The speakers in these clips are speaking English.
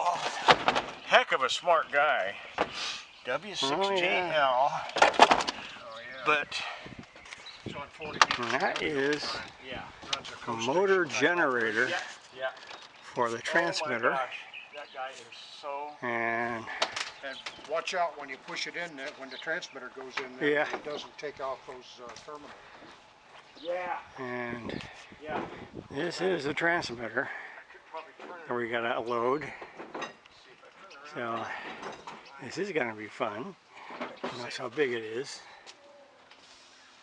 Oh, heck of a smart guy. W6JL. Oh, yeah. But It's on 40 that is yeah, a motor generator yeah. for the transmitter. Oh my gosh, that guy is so... And watch out when you push it in there, when the transmitter goes in there, yeah. it doesn't take off those terminals. Yeah. And yeah. This is the transmitter. So we got a load. So this is going to be fun. Notice how big it is.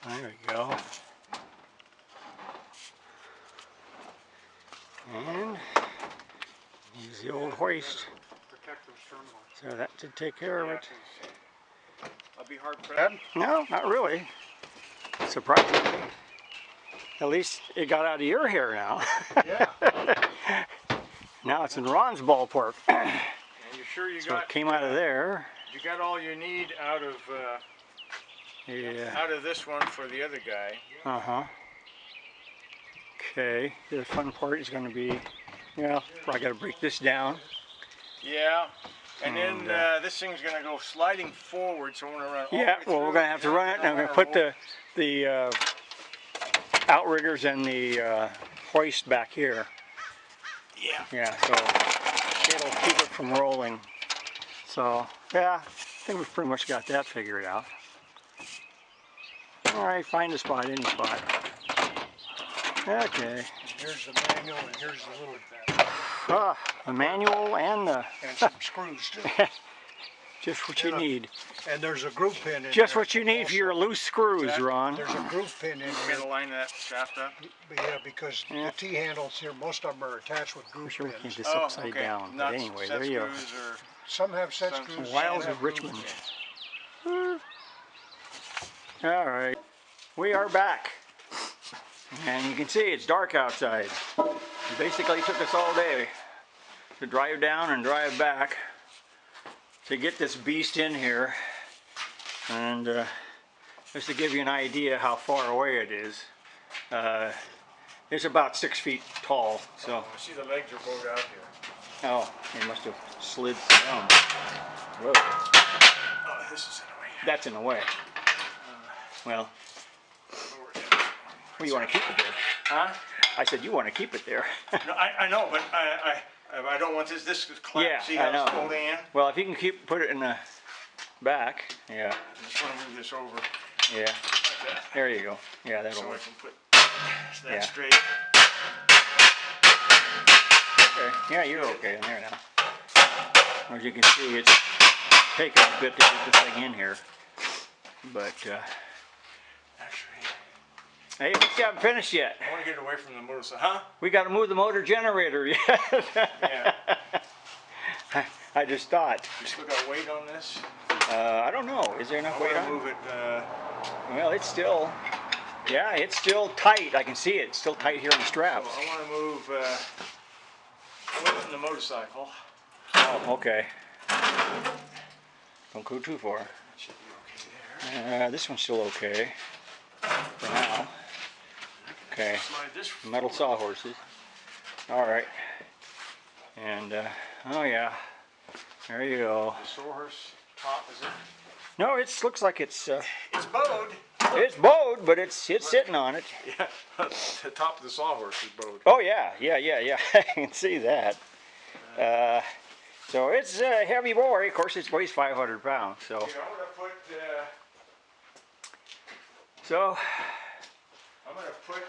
There we go. And use the old hoist. So that should take care of it. I'll be hard pressed. No, not really. Surprisingly. At least it got out of your hair now. Yeah. Now it's in Ron's ballpark. And you sure you So got? it came out of there. You got all you need out of out of this one for the other guy. Uh-huh. Okay. The fun part is going to be, well, I got to break this down. Yeah. And then this thing's going to go sliding forward, so I'm going to run. Yeah. Well, we're going to have to run it, and I'm going to put the outriggers and the hoist back here. Yeah. Yeah. So it'll keep it from rolling. So yeah, I think we've pretty much got that figured out. All right, find a spot, any spot. Okay. Here's the manual, and here's the little The manual and the and some screws too. just what you need. And there's a groove pin in Just there what you need also. for your loose screws, Ron. There's a groove pin in You're here. going to line that shaft up? Yeah, because the T-handles here, most of them are attached with groove Sure we pins. can't get this upside okay. down. But Not anyway, set there you go. screws or Some have set Some- screws. Wiles some of have groove Richmond. pins. All right, we are back. And you can see it's dark outside. It basically took us all day to drive down and drive back to get this beast in here. And just to give you an idea how far away it is, it's about 6 feet tall. So, I see the legs are bowed out here. oh, it must have slid down. Whoa, Oh, this is in the way. that's in the way. Well, you want to keep it there. Huh? I said you want to keep it there. No, I know, but I don't want this to clamp. Yeah, See I how know. it's folding in? Well, if you can put it in the back, yeah, I just want to move this over yeah. like that. There you go. Yeah, that'll So I work. can put that Yeah. straight. Okay. Yeah, you're okay in there now. As you can see, it's taking a bit to get this thing in here. But, Actually, hey, we haven't finished yet. I want to get it away from the motorcycle. Huh? We got to move the motor generator yet. Yeah. I just thought. You still got weight on this? I don't know. Is there enough I weight want to on it? move it. Well, it's still, yeah, it's still tight. I can see it. It's still tight here on the straps. I want to move away from the motorcycle. Oh, okay. Don't go too far. That should be okay there. This one's still okay for now. Okay, Slide this metal sawhorses. All right. And, oh yeah, there you go. The sawhorse top, is it? No, it looks like it's bowed. bowed, but it's sitting on it. Yeah, the top of the sawhorse is bowed. Oh yeah. I can see that. So it's a heavy boy. Of course, it weighs 500 pounds. So, Okay, I'm gonna put I'm gonna put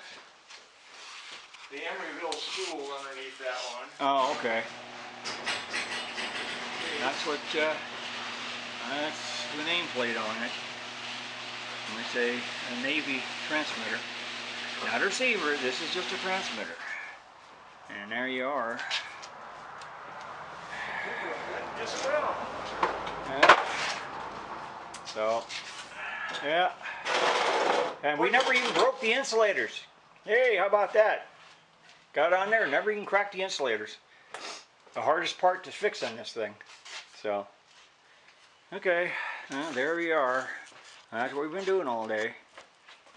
the Emeryville school underneath that one. oh, okay. That's what. That's the nameplate on it. And it's a Navy transmitter. Not a receiver. This is just a transmitter. And there you are. Yes, well. Yeah. So, yeah. And we never even broke the insulators. Hey, how about that? Got on there, never even cracked the insulators. The hardest part to fix on this thing. So, okay, there we are. That's what we've been doing all day.